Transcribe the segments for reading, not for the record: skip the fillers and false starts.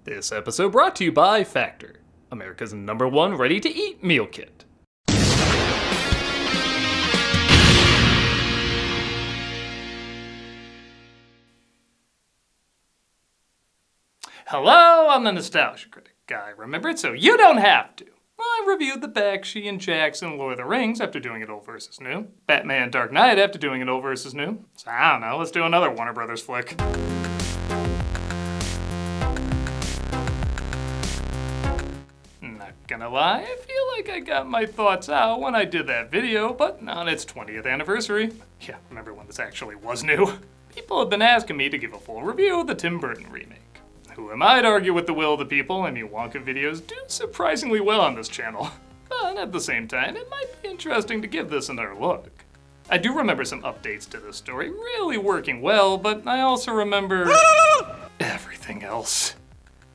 This episode brought to you by Factor, America's #1 ready-to-eat meal kit. Hello, I'm the Nostalgia Critic. I remembered so you don't have to. I reviewed the Bakshi and Jackson Lord of the Rings after doing it old versus new. Batman Dark Knight after doing it old versus new. So I don't know, let's do another Warner Brothers flick. Not gonna lie, I feel like I got my thoughts out when I did that video, but on its 20th anniversary. Yeah, remember when this actually was new? People have been asking me to give a full review of the Tim Burton remake. Who am I to argue with the will of the people? I mean, Wonka videos do surprisingly well on this channel. But at the same time, it might be interesting to give this another look. I do remember some updates to this story really working well, but I also remember everything else.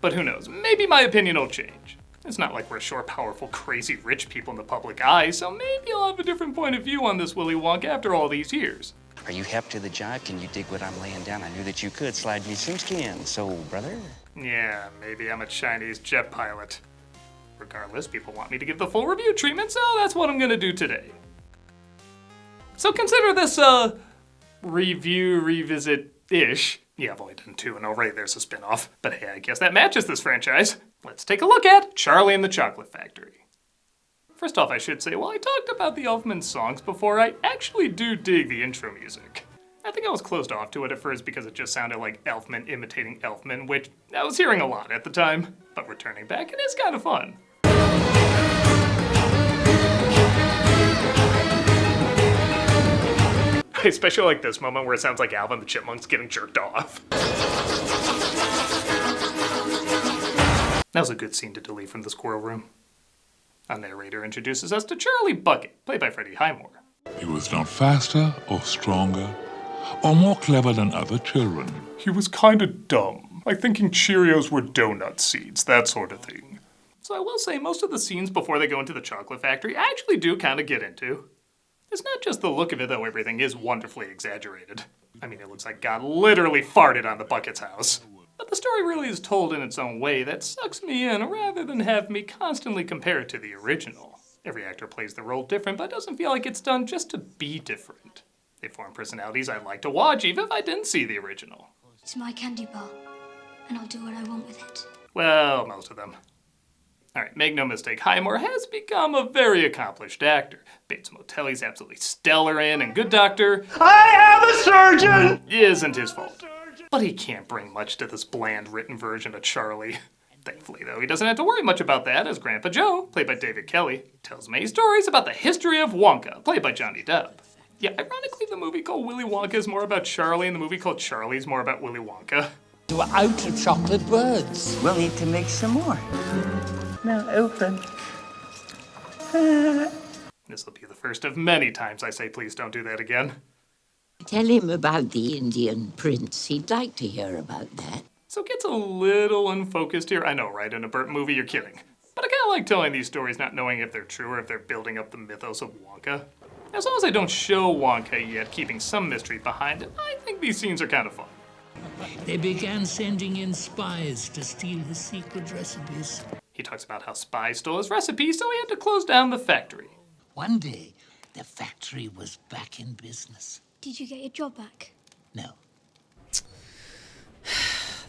But who knows, maybe my opinion will change. It's not like we're short, powerful, crazy rich people in the public eye, so maybe I'll have a different point of view on this Willy Wonka after all these years. Are you hep to the job? Can you dig what I'm laying down? I knew that you could. Slide me some skin. So, brother? Yeah, maybe I'm a Chinese jet pilot. Regardless, people want me to give the full review treatment, so that's what I'm gonna do today. So consider this review revisit-ish. Yeah, I've only done 2 and already there's a spin-off. But hey, I guess that matches this franchise. Let's take a look at Charlie and the Chocolate Factory. First off, I should say, while I talked about the Elfman songs before, I actually do dig the intro music. I think I was closed off to it at first because it just sounded like Elfman imitating Elfman, which I was hearing a lot at the time. But returning back, it is kind of fun. I especially like this moment where it sounds like Alvin the Chipmunk's getting jerked off. That was a good scene to delete from the squirrel room. Our narrator introduces us to Charlie Bucket, played by Freddie Highmore. He was not faster or stronger or more clever than other children. He was kinda dumb, like thinking Cheerios were donut seeds, that sort of thing. So I will say most of the scenes before they go into the chocolate factory I actually do kinda get into. It's not just the look of it, though everything is wonderfully exaggerated. I mean, it looks like God literally farted on the Bucket's house. But the story really is told in its own way that sucks me in rather than have me constantly compare it to the original. Every actor plays the role different, but it doesn't feel like it's done just to be different. They form personalities I'd like to watch even if I didn't see the original. It's my candy bar, and I'll do what I want with it. Well, most of them. Alright, make no mistake, Highmore has become a very accomplished actor. Bates Motel's absolutely stellar in, and Good Doctor, I am a surgeon! Isn't his fault. But he can't bring much to this bland written version of Charlie. Thankfully, though, he doesn't have to worry much about that, as Grandpa Joe, played by David Kelly, tells many stories about the history of Wonka, played by Johnny Depp. Yeah, ironically, the movie called Willy Wonka is more about Charlie, and the movie called Charlie is more about Willy Wonka. We're out of chocolate birds. We'll need to make some more. Now open. This will be the first of many times I say please don't do that again. Tell him about the Indian prince. He'd like to hear about that. So it gets a little unfocused here. I know, right? In a Burton movie, you're kidding. But I kind of like telling these stories not knowing if they're true or if they're building up the mythos of Wonka. As long as I don't show Wonka yet, keeping some mystery behind it, I think these scenes are kind of fun. They began sending in spies to steal his secret recipes. He talks about how spies stole his recipe, so he had to close down the factory. One day, the factory was back in business. Did you get your job back? No.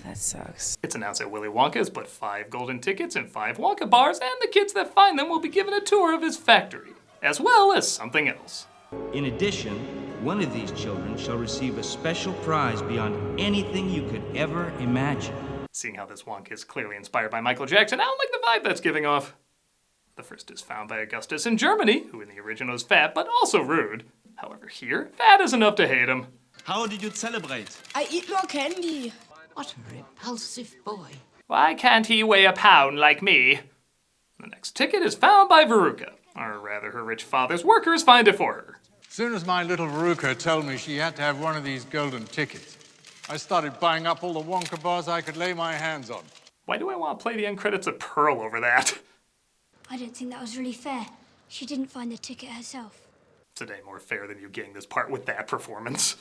That sucks. It's announced that Willy Wonka has put 5 golden tickets in 5 Wonka bars, and the kids that find them will be given a tour of his factory, as well as something else. In addition, one of these children shall receive a special prize beyond anything you could ever imagine. Seeing how this Wonka is clearly inspired by Michael Jackson, I don't like the vibe that's giving off. The first is found by Augustus in Germany, who in the original is fat, but also rude. However, here, fat is enough to hate him. How did you celebrate? I eat more candy. What a repulsive boy. Why can't he weigh a pound like me? The next ticket is found by Veruca, or rather her rich father's workers find it for her. As soon as my little Veruca told me she had to have one of these golden tickets, I started buying up all the Wonka bars I could lay my hands on. Why do I want to play the end credits of Pearl over that? I don't think that was really fair. She didn't find the ticket herself. Today more fair than you getting this part with that performance.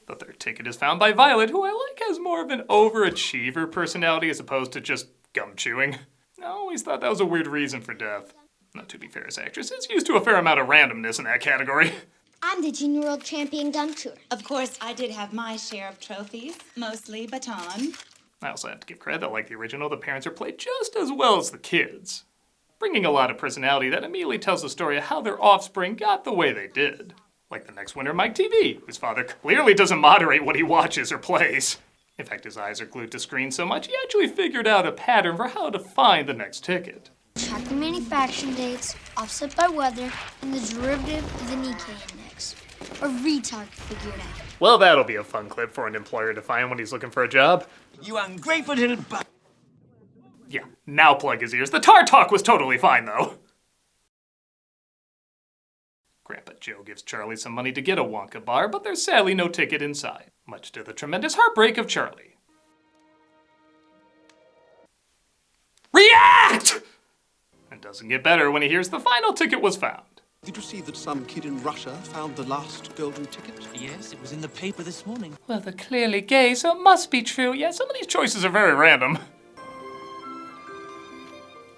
The third ticket is found by Violet, who I like has more of an overachiever personality as opposed to just gum chewing. I always thought that was a weird reason for death. Now, to be fair, as actress is used to a fair amount of randomness in that category. I'm the Junior World Champion gum chewer. Of course, I did have my share of trophies, mostly baton. I also have to give credit that, like the original, the parents are played just as well as the kids, bringing a lot of personality that immediately tells the story of how their offspring got the way they did. Like the next winner, Mike TV, whose father clearly doesn't moderate what he watches or plays. In fact, his eyes are glued to screen so much, he actually figured out a pattern for how to find the next ticket. Track the manufacturing dates, offset by weather, and the derivative of the Nikkei index. A retard can figure it out. Well, that'll be a fun clip for an employer to find when he's looking for a job. You ungrateful little butt. Yeah, now plug his ears. The tar talk was totally fine, though. Grandpa Joe gives Charlie some money to get a Wonka bar, but there's sadly no ticket inside, much to the tremendous heartbreak of Charlie. React! It doesn't get better when he hears the final ticket was found. Did you see that some kid in Russia found the last golden ticket? Yes, it was in the paper this morning. Well, they're clearly gay, so it must be true. Yeah, some of these choices are very random.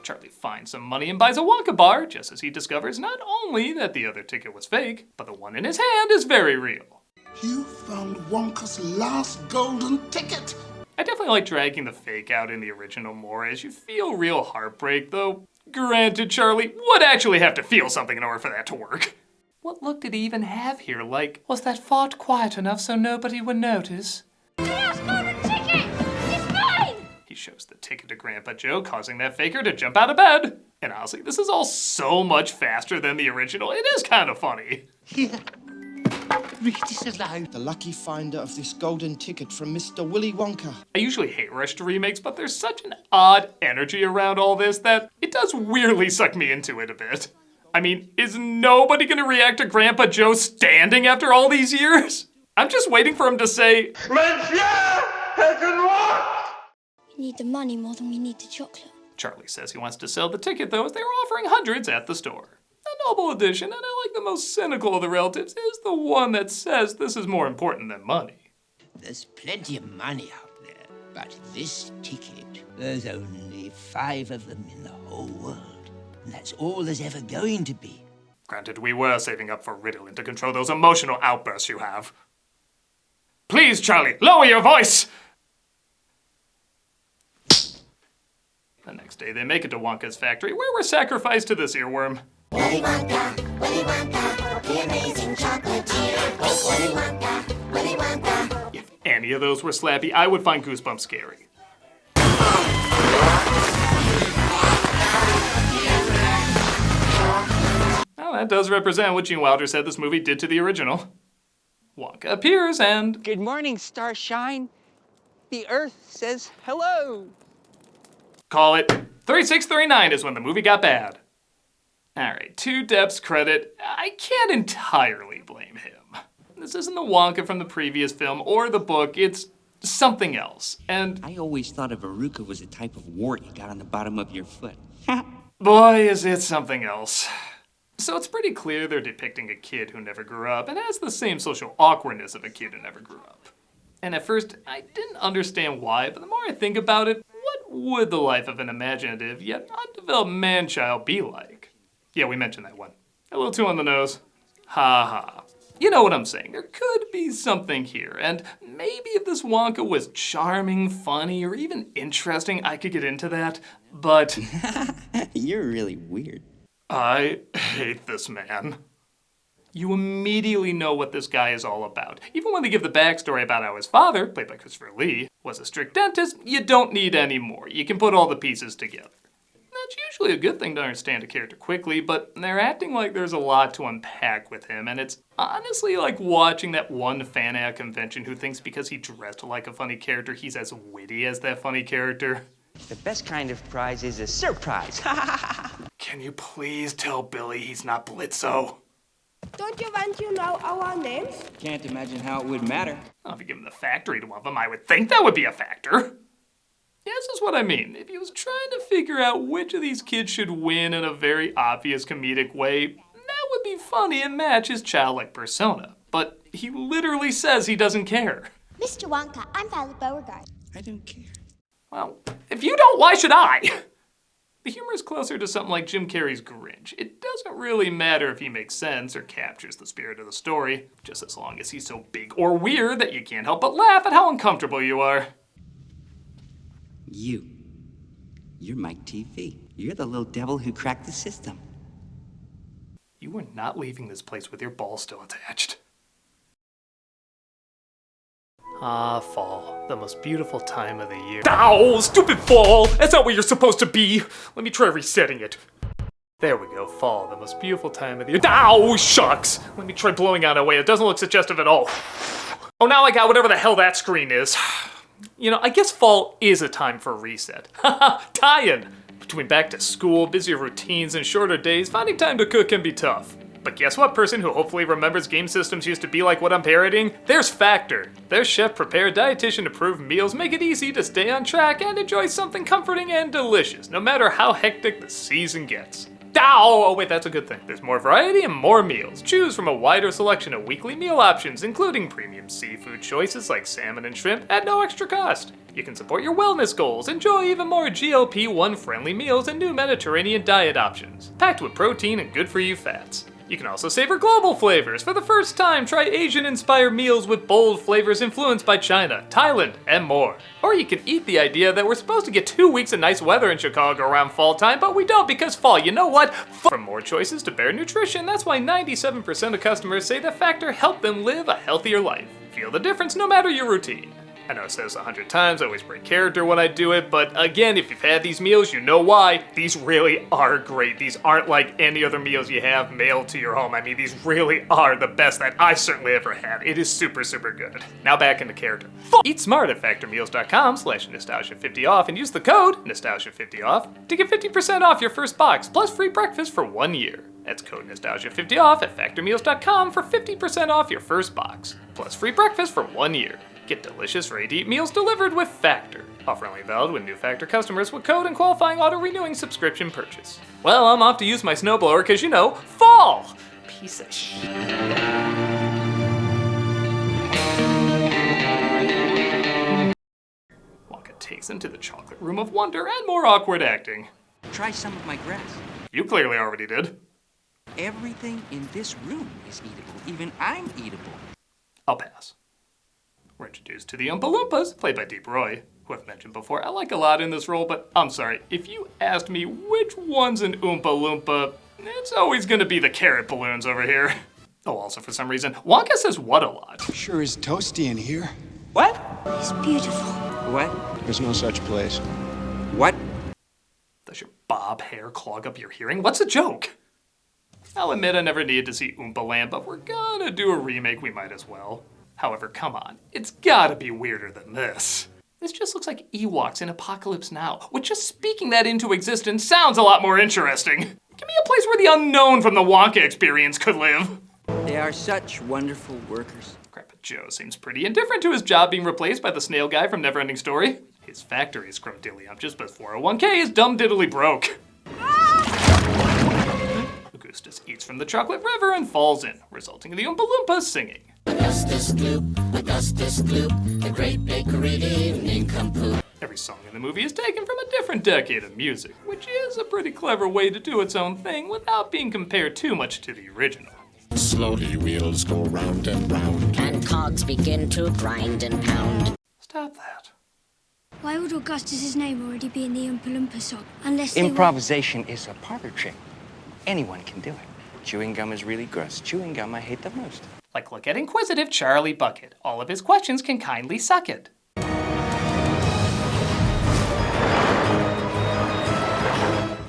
Charlie finds some money and buys a Wonka bar, just as he discovers not only that the other ticket was fake, but the one in his hand is very real. You found Wonka's last golden ticket! I definitely like dragging the fake out in the original more, as you feel real heartbreak, though granted, Charlie would actually have to feel something in order for that to work. What look did he even have here? Like, was that font quiet enough so nobody would notice? He shows the ticket to Grandpa Joe, causing that faker to jump out of bed. And honestly, this is all so much faster than the original, it is kind of funny. Here. Read this aloud. The lucky finder of this golden ticket from Mr. Willy Wonka. I usually hate rushed remakes, but there's such an odd energy around all this that it does weirdly suck me into it a bit. I mean, is nobody gonna react to Grandpa Joe standing after all these years? I'm just waiting for him to say, Monsieur has been walked! We need the money more than we need the chocolate. Charlie says he wants to sell the ticket, though, as they were offering hundreds at the store. A noble addition, and I like the most cynical of the relatives is the one that says this is more important than money. There's plenty of money out there, but this ticket, there's only 5 of them in the whole world. And that's all there's ever going to be. Granted, we were saving up for Ritalin to control those emotional outbursts you have. Please, Charlie, lower your voice! The next day, they make it to Wonka's factory, where we're sacrificed to this earworm. Willy Wonka, the amazing chocolatier. Willy Wonka, Willy Wonka. If any of those were slappy, I would find Goosebumps scary. Well, that does represent what Gene Wilder said this movie did to the original. Wonka appears and... Good morning, Starshine. The Earth says hello. Call it 3639 is when the movie got bad. Alright, to Depp's credit, I can't entirely blame him. This isn't the Wonka from the previous film or the book, it's something else. And I always thought a verruca was a type of wart you got on the bottom of your foot. boy, is it something else. So it's pretty clear they're depicting a kid who never grew up and has the same social awkwardness of a kid who never grew up. And at first, I didn't understand why, but the more I think about it, what would the life of an imaginative yet undeveloped man-child be like? Yeah, we mentioned that one. A little too on the nose. Ha ha. You know what I'm saying. There could be something here, and maybe if this Wonka was charming, funny, or even interesting, I could get into that, but... You're really weird. I hate this man. You immediately know what this guy is all about. Even when they give the backstory about how his father, played by Christopher Lee, was a strict dentist, you don't need any more. You can put all the pieces together. That's usually a good thing to understand a character quickly, but they're acting like there's a lot to unpack with him, and it's honestly like watching that one fan at a convention who thinks because he dressed like a funny character, he's as witty as that funny character. The best kind of prize is a surprise. Can you please tell Billy he's not Blitzo? Don't you want to know our names? Can't imagine how it would matter. Well, if you give him the factory to one of them, I would think that would be a factor. Yeah, this is what I mean. If he was trying to figure out which of these kids should win in a very obvious comedic way, that would be funny and match his childlike persona. but he literally says he doesn't care. Mr. Wonka, I'm Violet Beauregard. I don't care. Well, if you don't, why should I? The humor is closer to something like Jim Carrey's Grinch. It doesn't really matter if he makes sense or captures the spirit of the story, just as long as he's so big or weird that you can't help but laugh at how uncomfortable you are. You're Mike TV. You're the little devil who cracked the system. You are not leaving this place with your ball still attached. Ah, fall. The most beautiful time of the year. Ow! Stupid fall! That's not where you're supposed to be! Let me try resetting it. There we go, fall. The most beautiful time of the year. Ow! Shucks! Let me try blowing out a way. It doesn't look suggestive at all. Oh, now I got whatever the hell that screen is. You know, I guess fall is a time for a reset. Haha, tie-in! Between back to school, busier routines, and shorter days, finding time to cook can be tough. But guess what, person who hopefully remembers game systems used to be like what I'm parodying? There's Factor. Their chef-prepared, dietitian-approved meals make it easy to stay on track and enjoy something comforting and delicious, no matter how hectic the season gets. Oh, wait, that's a good thing. There's more variety and more meals. Choose from a wider selection of weekly meal options, including premium seafood choices like salmon and shrimp at no extra cost. You can support your wellness goals, enjoy even more GLP-1 friendly meals and new Mediterranean diet options, packed with protein and good-for-you fats. You can also savor global flavors. For the first time, try Asian-inspired meals with bold flavors influenced by China, Thailand, and more. Or you can eat the idea that we're supposed to get 2 weeks of nice weather in Chicago around fall time, but we don't because fall, you know what? From more choices to better nutrition, that's why 97% of customers say that Factor helped them live a healthier life. Feel the difference no matter your routine. I know I said this 100 times, I always break character when I do it, but again, if you've had these meals, you know why. These really are great. These aren't like any other meals you have mailed to your home. I mean, these really are the best that I've certainly ever had. It is super, super good. Now back into character. Eat smart at factormeals.com/nostalgia50off and use the code nostalgia50off to get 50% off your first box, plus free breakfast for 1 year. That's code nostalgia50off at factormeals.com for 50% off your first box, plus free breakfast for 1 year. Get delicious, ready-to-eat meals delivered with Factor. Offer only valid with new Factor customers with code and qualifying auto-renewing subscription purchase. Well, I'm off to use my snowblower because, you know, fall! Piece of shit. Wonka takes him to the chocolate room of wonder and more awkward acting. Try some of my grass. You clearly already did. Everything in this room is eatable. Even I'm eatable. I'll pass. We're introduced to the Oompa Loompas, played by Deep Roy, who I've mentioned before. I like a lot in this role, but I'm sorry, if you asked me which one's an Oompa Loompa, it's always gonna be the carrot balloons over here. Oh, also for some reason, Wonka says what a lot. Sure is toasty in here. What? It's beautiful. What? There's no such place. What? Does your bob hair clog up your hearing? What's a joke? I'll admit I never needed to see Oompa Land, but we're gonna do a remake, we might as well. However, come on, it's gotta be weirder than this. This just looks like Ewoks in Apocalypse Now, which just speaking that into existence sounds a lot more interesting. Give me a place where the unknown from the Wonka experience could live. They are such wonderful workers. Grandpa Joe seems pretty indifferent to his job being replaced by the snail guy from Neverending Story. His factory is scrumdiddlyumptious, but 401k is dumb diddly broke. Augustus eats from the chocolate river and falls in, resulting in the Oompa Loompas singing. Augustus Gloop, the great bakery nincompoop. Every song in the movie is taken from a different decade of music, which is a pretty clever way to do its own thing without being compared too much to the original. Slowly wheels go round and round, and cogs begin to grind and pound. Stop that. Why would Augustus's name already be in the Oompa Loompa song? Unless they Improvisation is a parlor trick. Anyone can do it. Chewing gum is really gross. Chewing gum I hate the most. Like look at inquisitive Charlie Bucket. All of his questions can kindly suck it.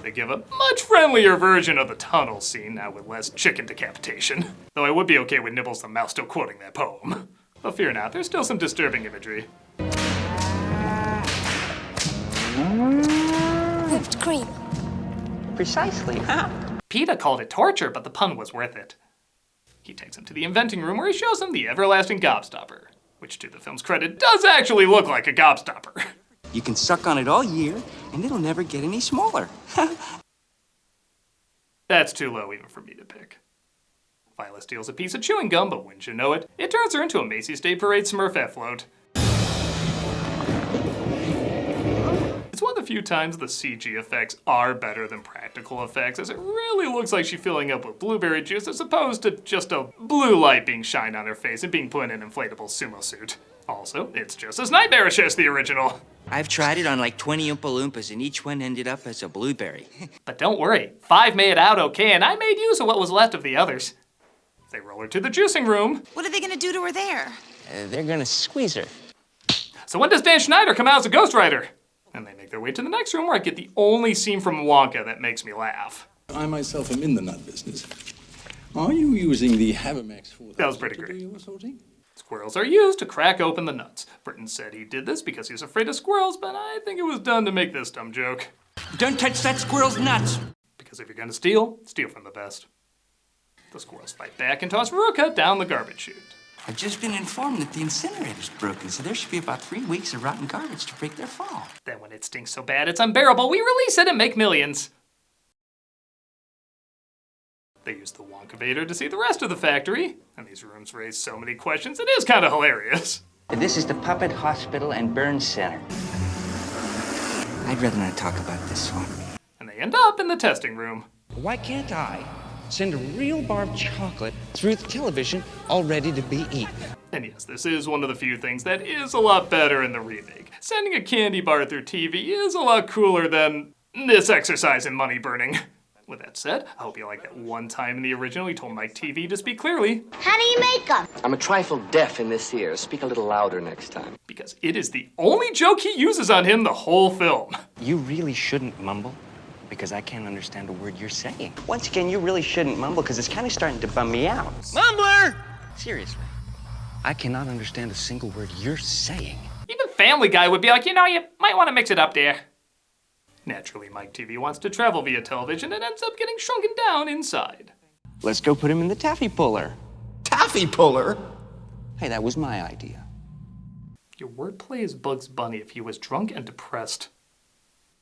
They give a much friendlier version of the tunnel scene, now with less chicken decapitation. Though I would be okay with Nibbles the Mouse still quoting that poem. But fear not, there's still some disturbing imagery. Whipped cream. Precisely, huh? PETA called it torture, but the pun was worth it. He takes him to the inventing room where he shows him the everlasting gobstopper, which to the film's credit does actually look like a gobstopper. You can suck on it all year, and it'll never get any smaller. That's too low even for me to pick. Violet steals a piece of chewing gum, but wouldn't you know it, it turns her into a Macy's Day Parade Smurfette float. It's one of the few times the CG effects are better than practical effects, as it really looks like she's filling up with blueberry juice as opposed to just a blue light being shined on her face and being put in an inflatable sumo suit. Also, it's just as nightmarish as the original. I've tried it on like 20 Oompa Loompas, and each one ended up as a blueberry. But don't worry, 5 made it out okay, and I made use of what was left of the others. They roll her to the juicing room. What are they gonna do to her there? They're gonna squeeze her. So when does Dan Schneider come out as a ghostwriter? And they make their way to the next room where I get the only scene from Wonka that makes me laugh. I myself am in the nut business. Are you using the Havermax 4000 That was pretty great. to do your sorting? Squirrels are used to crack open the nuts. Burton said he did this because he was afraid of squirrels, but I think it was done to make this dumb joke. Don't touch that squirrel's nuts! Because if you're gonna steal, steal from the best. The squirrels fight back and toss Veruca down the garbage chute. I've just been informed that the incinerator's broken, so there should be about 3 weeks of rotten garbage to break their fall. Then when it stinks so bad it's unbearable, we release it and make millions. They use the Wonkavator to see the rest of the factory, and these rooms raise so many questions, it is kind of hilarious. This is the Puppet Hospital and Burn Center. I'd rather not talk about this one. And they end up in the testing room. Why can't I send a real bar of chocolate through the television all ready to be eaten? And yes, this is one of the few things that is a lot better in the remake. Sending a candy bar through TV is a lot cooler than this exercise in money burning. With that said, I hope you like that one time in the original he told Mike TV to speak clearly. How do you make them? I'm a trifle deaf in this ear. Speak a little louder next time. Because it is the only joke he uses on him the whole film. You really shouldn't mumble, because I can't understand a word you're saying. Once again, you really shouldn't mumble, because it's kind of starting to bum me out. Mumbler! Seriously, I cannot understand a single word you're saying. Even Family Guy would be like, you know, you might want to mix it up there. Naturally, Mike TV wants to travel via television and ends up getting shrunken down inside. Let's go put him in the taffy puller. Taffy puller? Hey, that was my idea. Your wordplay is Bugs Bunny if he was drunk and depressed.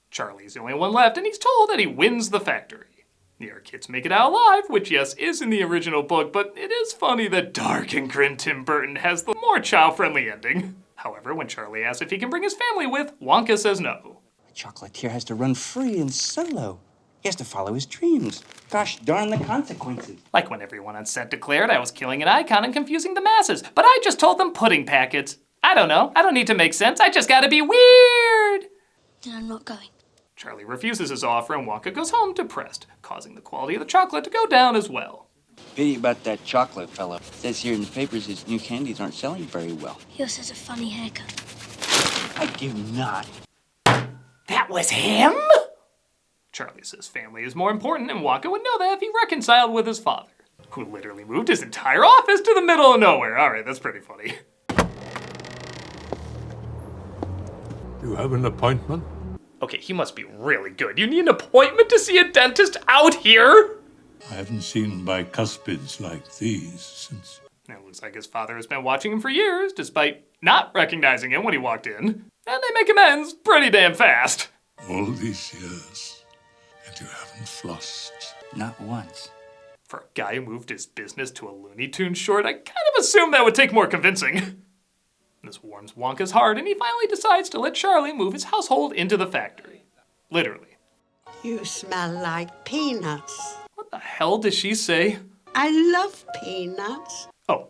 Charlie's the only one left, and he's told that he wins the factory. The other kids make it out alive, which yes, is in the original book, but it is funny that dark and grim Tim Burton has the more child-friendly ending. However, when Charlie asks if he can bring his family with, Wonka says no. Chocolatier has to run free and solo. He has to follow his dreams. Gosh darn the consequences. Like when everyone on set declared I was killing an icon and confusing the masses, but I just told them pudding packets. I don't know. I don't need to make sense. I just gotta be weird. Then I'm not going. Charlie refuses his offer and Wonka goes home depressed, causing the quality of the chocolate to go down as well. Pity about that chocolate fellow. It says here in the papers his new candies aren't selling very well. He also has a funny haircut. I do not. That was him? Charlie says family is more important, and Wonka would know that if he reconciled with his father, who literally moved his entire office to the middle of nowhere. All right, that's pretty funny. Do you have an appointment? Okay, he must be really good. You need an appointment to see a dentist out here? I haven't seen bicuspids like these since... It looks like his father has been watching him for years, despite not recognizing him when he walked in. And they make amends pretty damn fast. All these years, and you haven't flossed. Not once. For a guy who moved his business to a Looney Tunes short, I kind of assumed that would take more convincing. This warms Wonka's heart, and he finally decides to let Charlie move his household into the factory. Literally. You smell like peanuts. What the hell does she say? I love peanuts. Oh.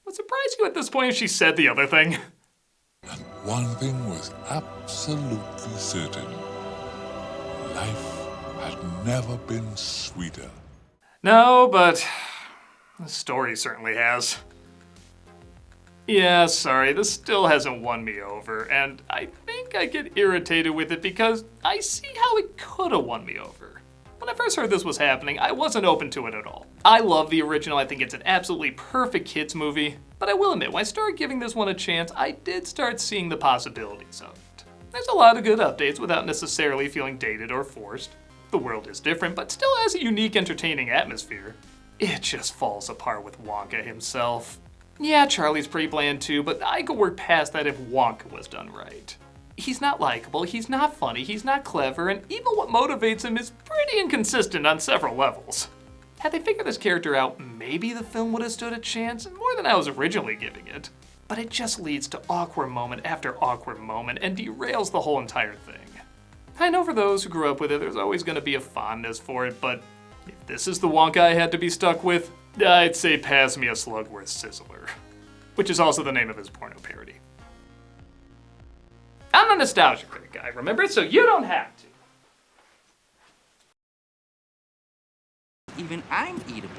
Would surprise you at this point if she said the other thing. And one thing was absolutely certain. Life had never been sweeter. No, but the story certainly has. Yeah, sorry, this still hasn't won me over, and I think I get irritated with it because I see how it could have won me over. When I first heard this was happening, I wasn't open to it at all. I love the original, I think it's an absolutely perfect kids movie, but I will admit, when I started giving this one a chance, I did start seeing the possibilities of it. There's a lot of good updates without necessarily feeling dated or forced. The world is different, but still has a unique, entertaining atmosphere. It just falls apart with Wonka himself. Yeah, Charlie's pretty bland too, but I could work past that if Wonka was done right. He's not likable, he's not funny, he's not clever, and even what motivates him is pretty inconsistent on several levels. Had they figured this character out, maybe the film would have stood a chance, more than I was originally giving it. But it just leads to awkward moment after awkward moment and derails the whole entire thing. I know for those who grew up with it, there's always going to be a fondness for it, but if this is the Wonka I had to be stuck with, I'd say pass me a Slugworth Sizzler. Which is also the name of his porno parody. I'm a nostalgia critic guy, remember? So you don't have to. Even I'm eatable.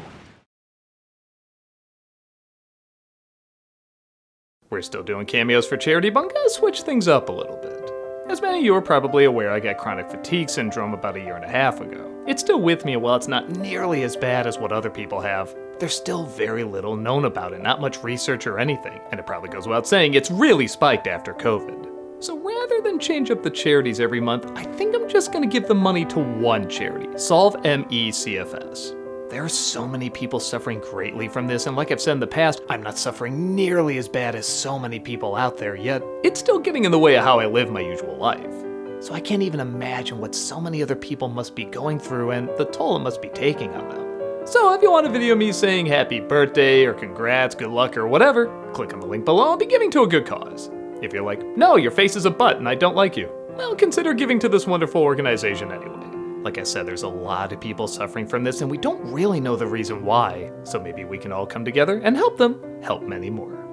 We're still doing cameos for charity, but I'm gonna switch things up a little bit. As many of you are probably aware, I got chronic fatigue syndrome about 1.5 years ago. It's still with me, and while it's not nearly as bad as what other people have, there's still very little known about it, not much research or anything, and it probably goes without saying it's really spiked after COVID. So rather than change up the charities every month, I think I'm just gonna give the money to one charity, Solve MECFS. There are so many people suffering greatly from this, and like I've said in the past, I'm not suffering nearly as bad as so many people out there, yet it's still getting in the way of how I live my usual life. So I can't even imagine what so many other people must be going through and the toll it must be taking on them. So if you want a video of me saying happy birthday or congrats, good luck, or whatever, click on the link below and be giving to a good cause. If you're like, no, your face is a butt and I don't like you, well, consider giving to this wonderful organization anyway. Like I said, there's a lot of people suffering from this and we don't really know the reason why, so maybe we can all come together and help them help many more.